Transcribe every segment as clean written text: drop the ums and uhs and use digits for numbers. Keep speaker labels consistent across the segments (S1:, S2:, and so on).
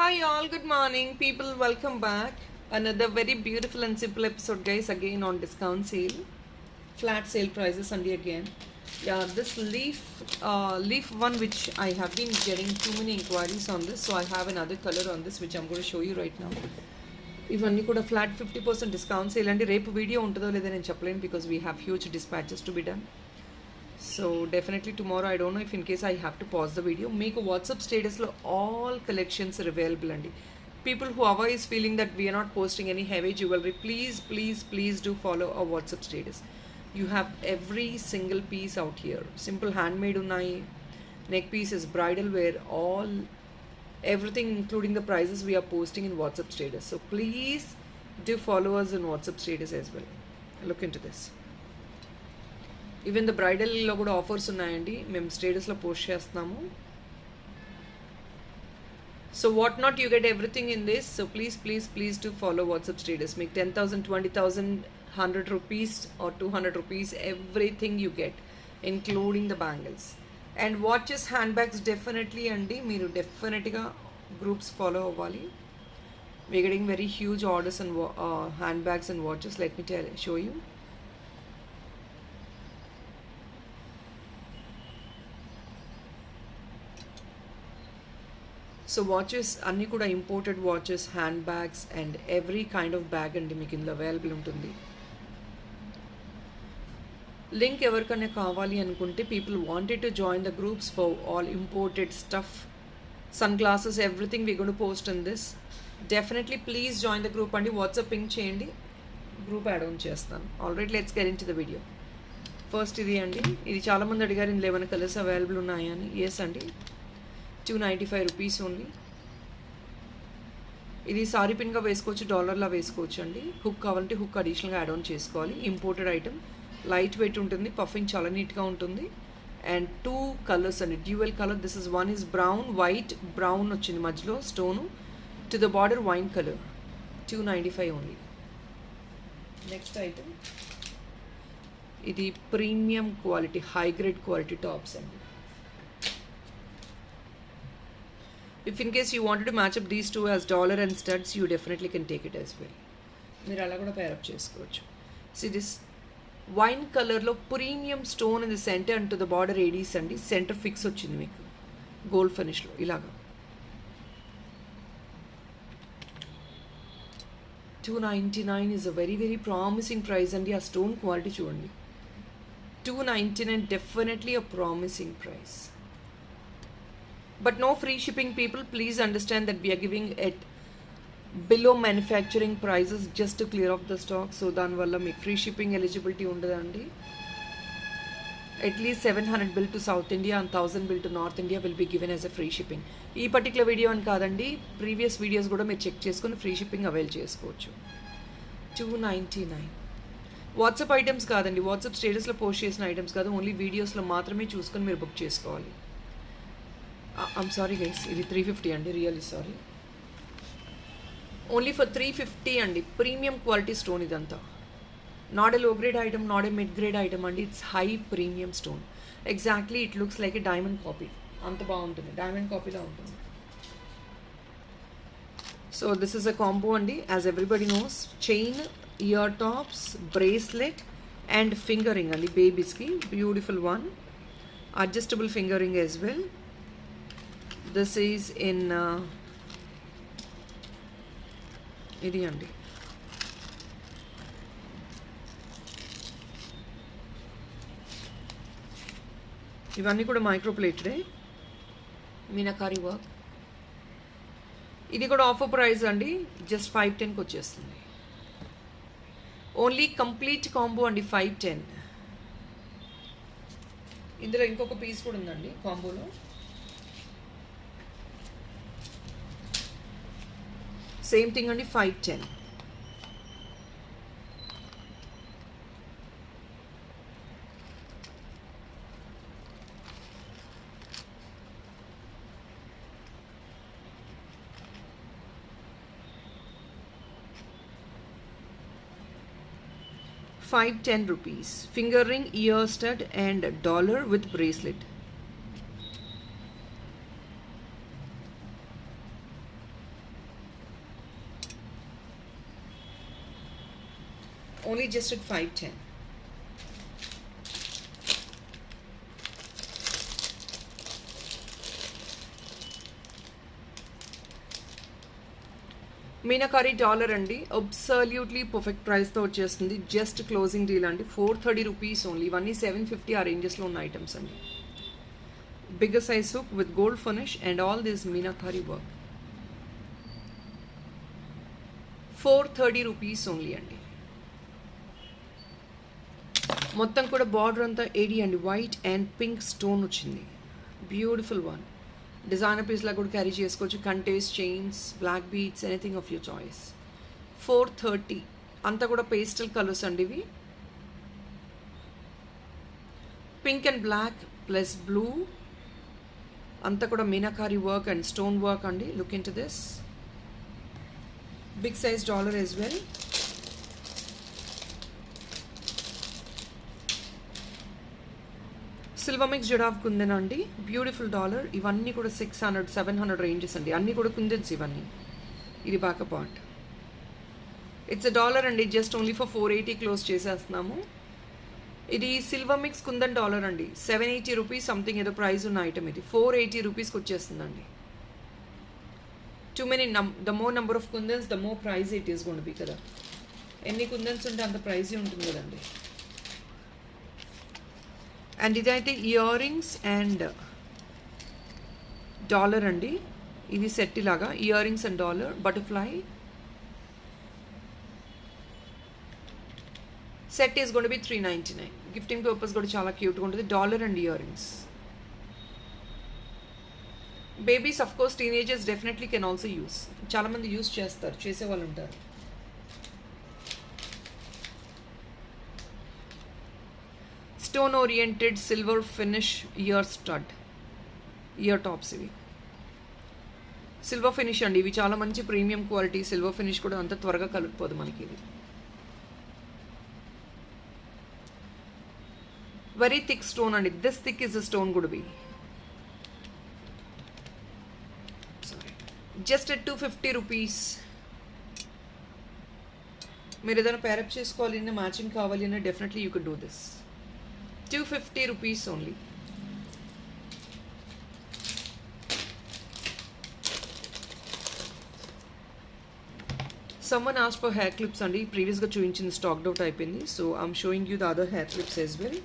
S1: Hi all, good morning people, welcome back. Another very beautiful and simple episode guys, again on discount sale. Flat sale prices only again. Yeah, this leaf one which I have been getting too many inquiries on this, so I have another color on this which I'm going to show you right now. ఇవన్నీ కూడా flat 50% discount sale అండి. రేపు video ఉంటుందో లేదో నేను చెప్పలేను because we have huge dispatches to be done. So definitely tomorrow I don't know if in case I have to pause the video. మీకు WhatsApp స్టేటస్లో ఆల్ కలెక్షన్స్ అవైలబుల్ అండి. People who our is feeling that we are not posting any heavy jewellery, please do follow our WhatsApp status. You have every single piece out here. Simple hand made ఉన్నాయి, neck pieces, bridal wear, all everything including the prices we are posting in WhatsApp status. So please do follow us in WhatsApp status as well. Look into this. Even the bridal lo kuda offers unnayandi, mem status lo post chestunnamo. So what not, you get everything in this. So please do follow WhatsApp status. Make 10,000, 20,000, 100 rupees or 200 rupees, everything you get including the bangles. And watches, hand bags definitely అండి మీరు డెఫినెట్గా groups follow అవ్వాలి. We getting very huge orders and hand bags and watches. Let me show you. So watches అన్నీ కూడా imported watches, hand bags and every kind of bag అండి మీకు ఇందులో available ఉంటుంది. లింక్ ఎవరికైనా కావాలి అనుకుంటే people wanted to join the groups for all imported stuff, sun glasses, everything we gonna post in this. Definitely please join the group అండి. WhatsApp pink చేయండి, group add on చేస్తాను. Already let's get in to the video. First ఇది అండి, ఇది చాలామంది అడిగారు ఇందులో ఏమైనా కలర్స్ అవైలబుల్ ఉన్నాయని. ఎస్ అండి, 295 రూపీస్ ఓన్లీ. ఇది సారీ పిన్గా వేసుకోవచ్చు, డాలర్లా వేసుకోవచ్చు అండి. హుక్ కావాలంటే హుక్ అడిషనల్గా యాడ్ ఆన్ చేసుకోవాలి. ఇంపోర్టెడ్ ఐటమ్, లైట్ వెయిట్ ఉంటుంది, పఫింగ్ చాలా నీట్గా ఉంటుంది. అండ్ 2 కలర్స్ అండి, dual colour. This is one is brown, white, brown వచ్చింది మధ్యలో stone, to the border wine colour. 295 only. Next item, ఇది premium quality, high grade quality tops అండి. If in case you wanted to match up these too as dollar and studs, you definitely can take it as well. మీరు అలా కూడా pair up చేసుకోవచ్చు. See this wine కలర్లో premium stone in the center and to the border ADs అండి. Center fix వచ్చింది మీకు gold ఫినిష్లో ఇలాగా. 299 is a very very promising price అండి. ఆ స్టోన్ క్వాలిటీ చూడండి. 299 definitely a promising price. But no free shipping people. Please understand that we're giving at below manufacturing prices just to clear off the stock. So దానివల్ల మీకు free shipping eligibility ఉండదండి. At least 700 bill to South India and 1000 bill to North India will be given as a free shipping. ఈ particular video అని కాదండి, previous videos కూడా మీరు check చేసుకొని free shipping avail చేసుకోవచ్చు. 299. వాట్సాప్ ఐటమ్స్ కాదండి, వాట్సాప్ స్టేటస్లో పోస్ట్ చేసిన ఐటమ్స్ కాదు, ఓన్లీ వీడియోస్లో మాత్రమే చూసుకొని మీరు బుక్ చేసుకోవాలి. ఐమ్ సారీ గైస్, ఇది 350 అండి, రియల్లీ సారీ. ఓన్లీ ఫర్ 350 అండి. ప్రీమియం క్వాలిటీ స్టోన్ ఇదంతా. Not a low grade item, not a mid grade item అండి. It's high premium stone. Exactly it looks like a diamond copy. అంత బాగుంటుంది, diamond కాపీలా ఉంటుంది. So this is a combo అండి. As everybody knows, chain, ear tops, bracelet and finger ring అండి బేబీస్కి. Beautiful one. Adjustable finger ring as well. This is in ఇది అండి. ఇవన్నీ కూడా మైక్రోప్లేటెడే, మీనాకారి వర్క్. ఇది కూడా ఆఫర్ ప్రైస్ అండి, జస్ట్ 510కి వచ్చేస్తుంది. ఓన్లీ కంప్లీట్ కాంబో అండి, 510. ఇందులో ఇంకొక పీస్ కూడా ఉందండి కాంబోలో. సేమ్ థింగ్ అండి, 510. ₹510. Finger ring, ear stud and dollar with bracelet. Only just at 510. Meenakari dollar అండి, అబ్సల్యూట్లీ పర్ఫెక్ట్ ప్రైస్తో వచ్చేస్తుంది. జస్ట్ క్లోజింగ్ డీల్ అండి, 430 రూపీస్ ఓన్లీ. ఇవన్నీ 750 ఆ రేంజెస్లో ఉన్న ఐటమ్స్ అండి. Bigger size hook with gold finish and all this meenakari work. 430 rupees only అండి. మొత్తం కూడా బార్డర్ అంతా ఏడి అండి, వైట్ అండ్ పింక్ స్టోన్ వచ్చింది. Beautiful one. డిజైనర్ పీస్లా కూడా క్యారీ చేసుకోవచ్చు. కంటేస్, chains, black beads, anything of your choice. 430. అంతా కూడా పేస్టల్ కలర్స్ అండి ఇవి. Pink and black plus blue. అంతా కూడా meenakari work and stone work అండి. Look into this. Big size dollar as well. Silver mix jadau kundan అండి, బ్యూటిఫుల్ డాలర్. ఇవన్నీ కూడా 600, 700 రేంజెస్ అండి. అన్నీ కూడా కుందన్స్ ఇవన్నీ. ఇది బాక పార్ట్. ఇట్స్ అ డాలర్ అండి, జస్ట్ ఓన్లీ ఫర్ 480 క్లోజ్ చేసేస్తున్నాము. ఇది సిల్వర్ మిక్స్ కుందన్ డాలర్ అండి. 780 రూపీస్ సంథింగ్ ఏదో ప్రైస్ ఉన్న ఐటమ్ ఇది. 480 రూపీస్కి వచ్చేస్తుందండి. Too many the more number of kundans the more price it is gonna కదా. ఎన్ని కుందన్స్ ఉంటే అంత ప్రైజీ ఉంటుంది కదండి. అండ్ ఇదైతే ఇయర్ రింగ్స్ అండ్ డాలర్ అండి. ఇది సెట్ లాగా ear rings and dollar butterfly set is gonna 399. Gifting purpose కూడా చాలా క్యూట్గా ఉంటుంది. Dollar and ear rings. Babies of course, teenagers definitely can also use. చాలామంది యూస్ చేస్తారు, చేసేవాళ్ళు ఉంటారు. Stone oriented silver finish ear stud, ear tops ఇవి. Silver finish అండి. ఇవి చాలా మంచి ప్రీమియం క్వాలిటీ. సిల్వర్ ఫినిష్ కూడా అంత త్వరగా కలుపుకోదు మనకి. ఇది వెరీ థిక్ స్టోన్ అండి. This thick is the stone good be. Just at 250 rupees. మీరు ఏదైనా పేరప్ చేసుకోవాలి అన్నా, మ్యాచింగ్ కావాలి అన్నా, definitely you can do this. 250 rupees only. Someone ask for hair clips అండి. ప్రీవియస్గా చూపించింది స్టాక్డ్ అవుట్ అయిపోయింది. So I'm showing you the other hair clips as well.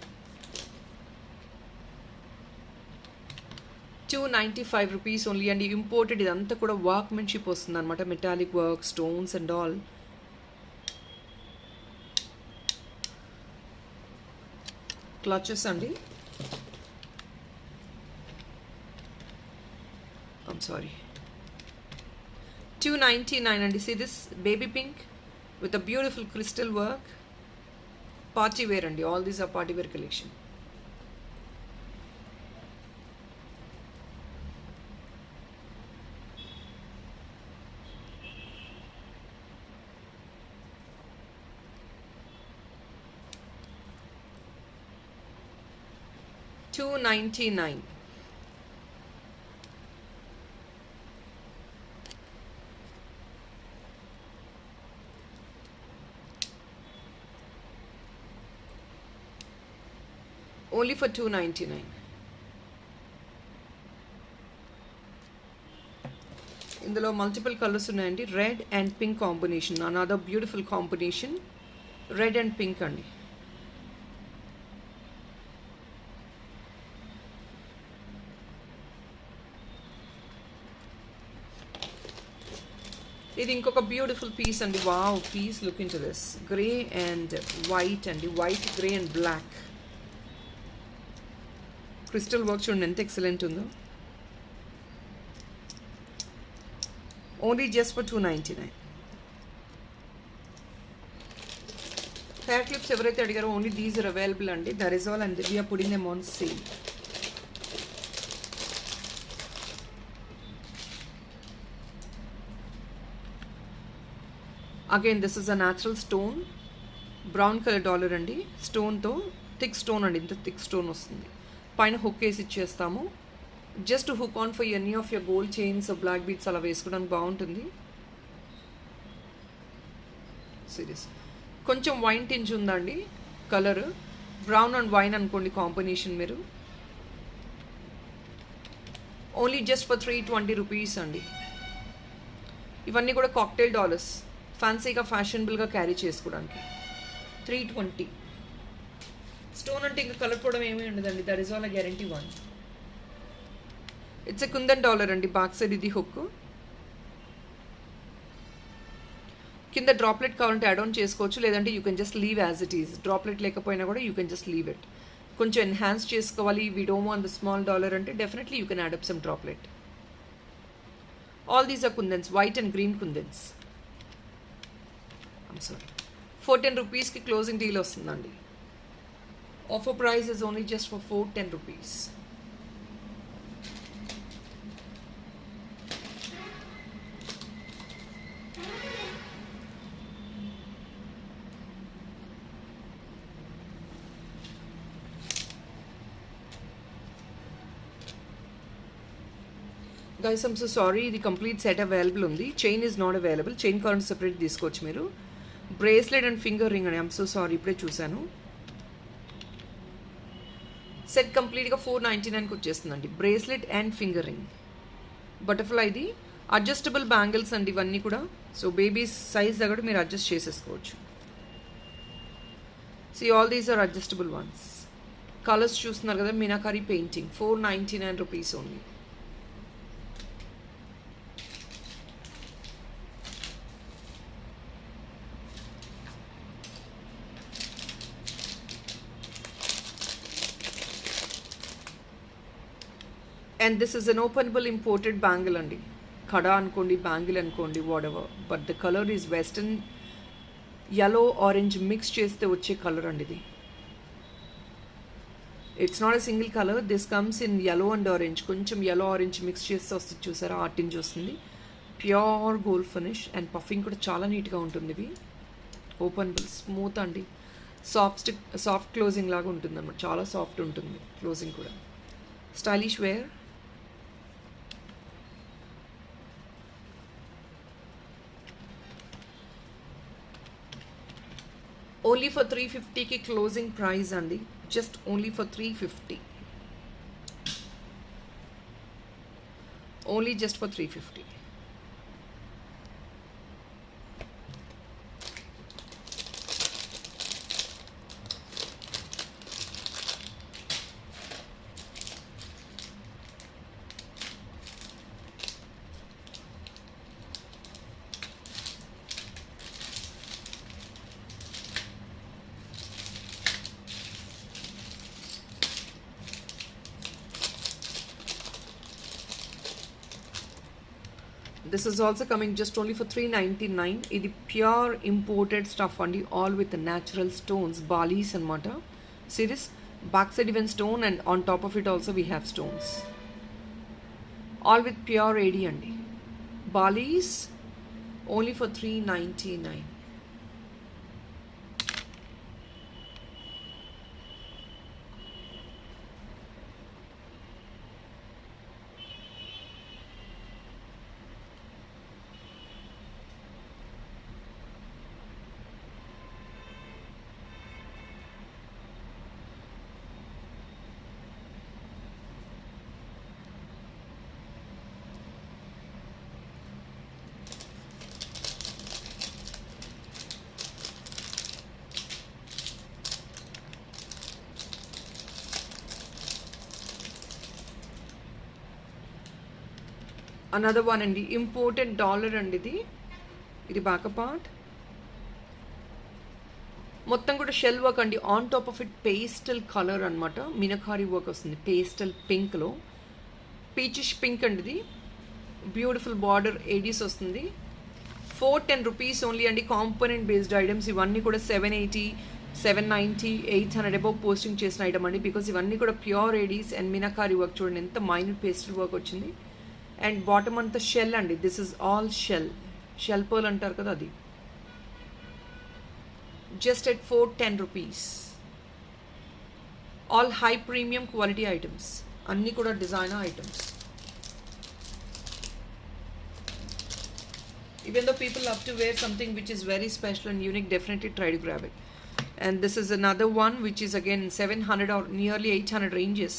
S1: 295 rupees only అండి. ఇంపోర్టెడ్. ఇదంతా కూడా వర్క్మెన్షిప్ వస్తుంది అనమాట. Metallic work, stones and all. Clutches అండి. ఐమ్ సారీ, 299 అండి. See this baby pink with a beautiful crystal work. Party wear అండి. All these are party wear collection. $299. Only for $299. ఇందులో multiple colours ఉన్నాయండి. Red and pink combination, another beautiful combination. Red and pink అండి. ఇది ఇంకొక beautiful piece అండి. Wow piece, look into this. Grey and white అండి. White, grey and black. Crystal work చూడండి ఎంత excellent ఉందో. Only just for 299. Hair clips ఎవరైతే అడిగారో ఓన్లీ దీస్ ఆర్ అవైలబుల్ అండి. That is all and we're putting them on sale. Again this is a natural stone. Brown colour dollar అండి. స్టోన్తో thick stone అండి. ఇంత థిక్ స్టోన్ వస్తుంది. పైన hook వేసి ఇచ్చేస్తాము. Just hook on for any of your gold chains, black beads అలా వేసుకోవడానికి బాగుంటుంది. సీరియస్ కొంచెం వైన్ టింజ్ ఉందండి కలర్, బ్రౌన్ అండ్ వైన్ అనుకోండి కాంబినేషన్ మీరు. ఓన్లీ జస్ట్ ఫర్ 320 రూపీస్ అండి. ఇవన్నీ కూడా కాక్టైల్ డాలర్స్, ఫ్యాన్సీగా ఫ్యాషనబుల్గా క్యారీ చేసుకోవడానికి. 320. స్టోన్ అంటే ఇంకా కలర్ కూడా ఏమీ ఉండదండి, that is all a guarantee one. It's a kundan dollar అండి, బ్యాక్ సైడ్ ఇది హుక్. కింద డ్రాప్లెట్ కావాలంటే యాడ్ ఆన్ చేసుకోవచ్చు, లేదంటే you can just leave as it is. Droplet లేకపోయినా కూడా you can just leave it. కొంచెం ఎన్హాన్స్ చేసుకోవాలి, we don't want the small dollar అంటే definitely you can add up some droplet. All these are kundans, white and green kundans. I'm sorry, 410 రూపీస్కి closing deal వస్తుందండి. Offer price is only just for 410 rupees. Guys I'm so sorry, ఇది complete set available ఉంది, chain is not available. Chain కావాలంటే separate తీసుకోవచ్చు మీరు. Bracelet and finger ring అండి, I'm so sorry, ఇప్పుడే చూశాను. సెట్ కంప్లీట్గా 499కి వచ్చేస్తుందండి. బ్రేస్లెట్ అండ్ ఫింగర్ రింగ్, బటర్ఫ్లైది. అడ్జస్టబుల్ బ్యాంగిల్స్ అండి ఇవన్నీ కూడా. సో బేబీస్ సైజ్ దగ్గర మీరు అడ్జస్ట్ చేసేసుకోవచ్చు. So all these are adjustable ones. Colours చూస్తున్నారు కదా, meenakari painting, 499 rupees only. And this is an openable imported bangle అండి. కడా అనుకోండి, బ్యాంగిల్ అనుకోండి, whatever, but the colour is western yellow orange mix చేస్తే వచ్చే కలర్ అండి ఇది. It's not a single colour, this comes in yellow and orange. కొంచెం yellow orange mix చేస్తే వస్తుంది చూసారా, ఆర్టింజ్ వస్తుంది. Pure gold finish and puffing కూడా చాలా నీట్గా ఉంటుంది. ఇవి ఓపెనబుల్, స్మూత్ అండి, సాఫ్ట్ క్లోజింగ్ లాగా ఉంటుంది అన్నమాట, చాలా సాఫ్ట్ ఉంటుంది క్లోజింగ్ కూడా. Stylish wear. ఓన్లీ ఫర్ 350కి క్లోజింగ్ ప్రైస్ అండి, just only for 350, only just for 350. This is also coming just only for 399. ఇది ప్యూర్ ఇంపోర్టెడ్ స్టఫ్ అండి, ఆల్ విత్ న్యాచురల్ స్టోన్స్, బాలీస్ అనమాట. See this, back side even stone and on top of it also we have stones. All with pure AD అండి. బాలీస్ only for 399. Another one అండి, imported dollar అండి ఇది. ఇది back part మొత్తం కూడా shell work అండి. On top of it pastel colour అనమాట, meenakari work వస్తుంది పేస్టల్ పింక్లో. పీచిష్ పింక్ అండి ఇది. బ్యూటిఫుల్ బార్డర్ ఏడీస్ వస్తుంది. 410 రూపీస్ ఓన్లీ అండి. కాంపోనెంట్ బేస్డ్ ఐటమ్స్ ఇవన్నీ కూడా 780, 790, 800 అబౌవ్ పోస్టింగ్ చేసిన ఐటమ్ అండి. బికాస్ ఇవన్నీ కూడా pure Aedes and meenakari work. చూడండి ఎంత మైన్యూట్ పేస్టల్ వర్క్ వచ్చింది. అండ్ బాటమ్ అంతా షెల్ అండి, this is all shell, shell pearl అంటారు కదా అది. Just at 410 rupees. All high premium quality items, అన్నీ కూడా designer items. Even though people love to wear something which is very special and unique, definitely try to grab it. And this is another one which is again 700 or nearly 800 ranges.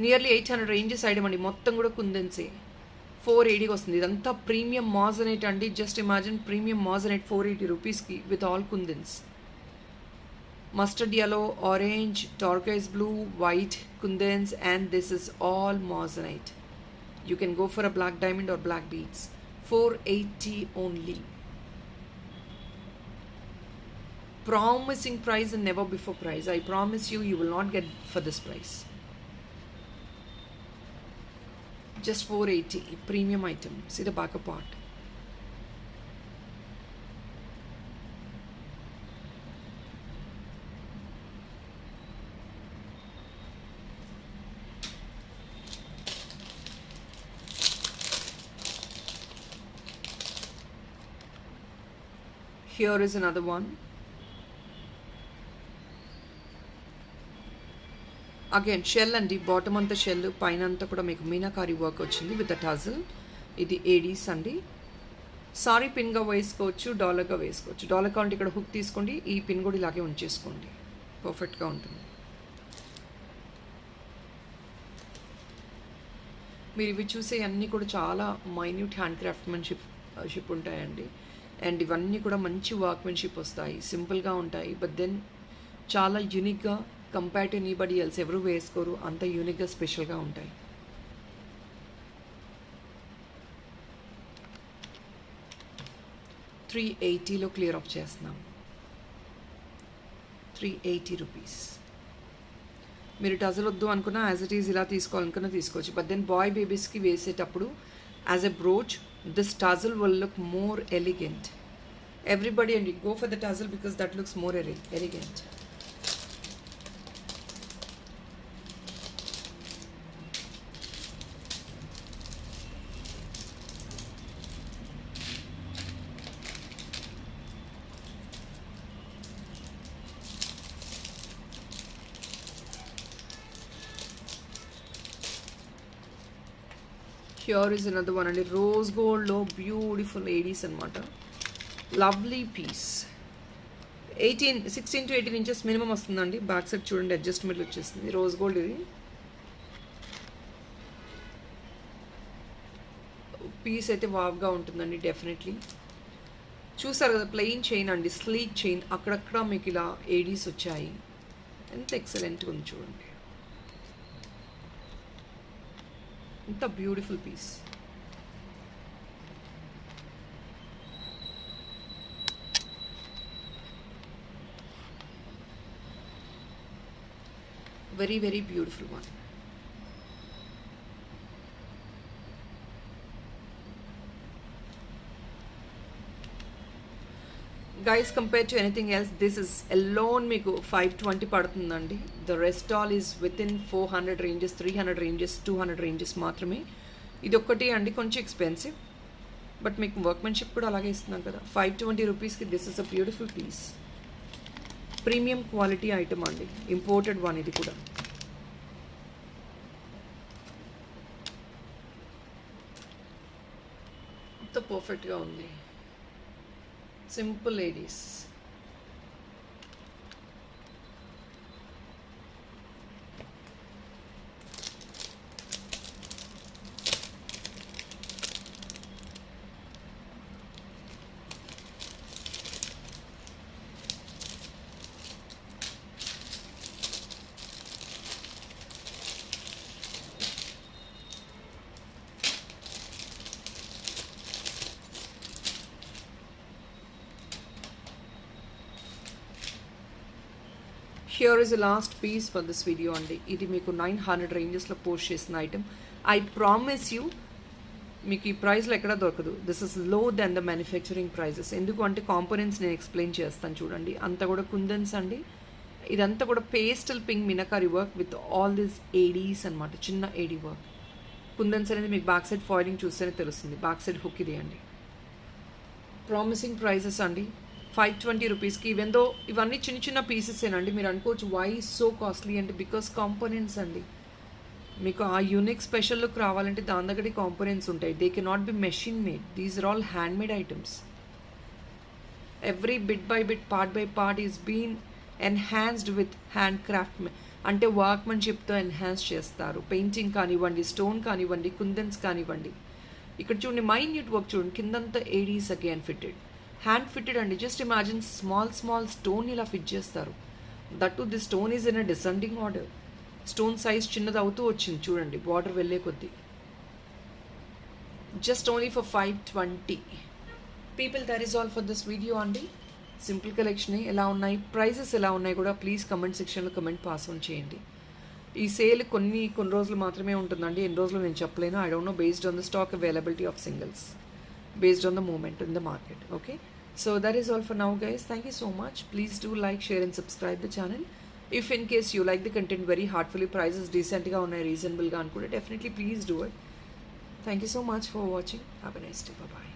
S1: Nearly 800 ranges item andi, మొత్తం కూడా కుందన్సే. 480 వస్తుంది. ఇదంతా premium మాజనైట్ అండి. Just imagine premium మాజనైట్ 480 రూపీస్కి with all kundans. Mustard yellow, orange, turquoise blue, white kundans, and this is all moissanite. You can go for a black diamond or black beads. 480 only. Promising price and never before price. I promise you, you will not get for this price. Just 480, premium item. See the back part. Here is another one. Again shell అండి. Bottom అంతా shell, పైన అంతా కూడా మీకు meenakari work వచ్చింది with tassel. ఇది ADs అండి. Sorry పిన్గా వేసుకోవచ్చు, డాలర్గా వేసుకోవచ్చు. డాలర్ కావాలంటే ఇక్కడ హుక్ తీసుకోండి, ఈ పిన్ కూడా ఇలాగే ఉంచేసుకోండి, పర్ఫెక్ట్గా ఉంటుంది. మీరు ఇవి చూసే అన్నీ కూడా చాలా మైన్యూట్ హ్యాండ్ క్రాఫ్ట్మెన్షిప్ ఉంటాయండి. అండ్ ఇవన్నీ కూడా మంచి వర్క్మెన్షిప్ వస్తాయి, సింపుల్గా ఉంటాయి, బట్ దెన్ చాలా యూనిక్గా, కంపేర్ టు ఎనీబడి ఎల్స్ ఎవరు వేసుకోరు, అంత యూనిక్గా స్పెషల్గా ఉంటాయి. $380 క్లియర్ ఆఫ్ చేస్తున్నాం. 380 రూపీస్. మీరు టజల్ వద్దు అనుకున్నా యాజ్ ఇట్ ఈజ్ ఇలా తీసుకోవాలనుకున్నా తీసుకోవచ్చు. బట్ దెన్ బాయ్ బేబీస్కి వేసేటప్పుడు as a brooch this tassel will look more elegant. Everybody and you go for the tassel because that looks more elegant. Here is another one, and rose gold low, beautiful ladies anamata. Lovely piece. 16 to 18 inches minimum వస్తుందండి. Back side చూడండి adjustment వచ్చేస్తుంది. Rose gold ఇది. Piece అయితే వావ్గా ఉంటుందండి definitely. చూసారు కదా, plain chain అండి, sleek chain. అక్కడక్కడ మీకు ఇలా ఏడీస్ వచ్చాయి. ఎంత ఎక్సలెంట్గా ఉంది చూడండి. ఇంత beautiful piece. Very very beautiful one. Guys, compare to anything else this is alone మీకు 520 పడుతుందండి. The rest all is within 400 ranges, 300 ranges, 200 ranges మాత్రమే. ఇది ఒక్కటి అండి కొంచెం ఎక్స్పెన్సివ్, బట్ మీకు వర్క్మెన్షిప్ కూడా అలాగే ఇస్తున్నాం కదా. 520 రూపీస్కి this is a beautiful piece. Premium quality item అండి, ఇంపోర్టెడ్ వన్ ఇది కూడా. అంత పర్ఫెక్ట్గా ఉంది. Simple ladies. Here is the last piece for this video అండి. ఇది మీకు 900 రేంజెస్లో పోస్ట్ చేసిన ఐటమ్. ఐ ప్రామిస్ యూ మీకు ఈ ప్రైస్లో ఎక్కడా దొరకదు. This is low than the manufacturing prices. ఎందుకు అంటే కాంపోనెంట్స్ నేను ఎక్స్ప్లెయిన్ చేస్తాను చూడండి. అంతా కూడా కుందన్స్ అండి. ఇదంతా కూడా pastel pink meenakari work with all this ADs అనమాట, చిన్న ఏడీ వర్క్. కుందన్స్ అనేది మీకు బ్యాక్ సైడ్ ఫాయిలింగ్ చూస్తేనే తెలుస్తుంది. బ్యాక్ సైడ్ హుక్ ఇది అండి. ప్రామిసింగ్ ప్రైజెస్ అండి. 520 రూపీస్కి. ఈవెన్ దో ఇవన్నీ చిన్న చిన్న పీసెస్ ఏనండి. మీరు అనుకోవచ్చు వై సో కాస్ట్లీ అంటే బికాస్ కాంపోనెంట్స్ అండి. మీకు ఆ యూనిక్ స్పెషల్ లుక్ రావాలంటే దాని దగ్గర కాంపోనెంట్స్ ఉంటాయి. They can not be machine made, these are all hand made items. Every bit by bit, part by part is been enhanced with hand craft, అంటే వర్క్మెన్షిప్తో enhance చేస్తారు. పెయింటింగ్ కానివ్వండి, stone కానివ్వండి, కుందన్స్ కానివ్వండి. ఇక్కడ చూడండి మైన్యూట్ వర్క్ చూడండి, కిందంతా ADs again fitted, hand fitted అండి. జస్ట్ ఇమాజిన్ స్మాల్ స్టోన్ ఇలా ఫిట్ చేస్తారు. That to the stone is in a descending order. Stone size చిన్నది అవుతూ వచ్చింది చూడండి బార్డర్ వెళ్ళే కొద్దీ. Just only for 520 people. That is all for this video అండి. సింపుల్ కలెక్షన్ ఎలా ఉన్నాయి, ప్రైజెస్ ఎలా ఉన్నాయి కూడా ప్లీజ్ కమెంట్ సెక్షన్లో కమెంట్ పాస్ ఆన్ చేయండి. ఈ సేల్ కొన్ని రోజులు మాత్రమే ఉంటుందండి, ఎన్ని రోజులు నేను చెప్పలేను. I don't no, based on the stock availability of singles, based on the movement in the market. Okay, so that is all for now guys. Thank you so much. Please do like, share and subscribe the channel. If in case you like the content very heartfully, prices decent ga unnai, reasonable ga anukunte, definitely please do it. Thank you so much for watching. Have a nice day. Bye bye.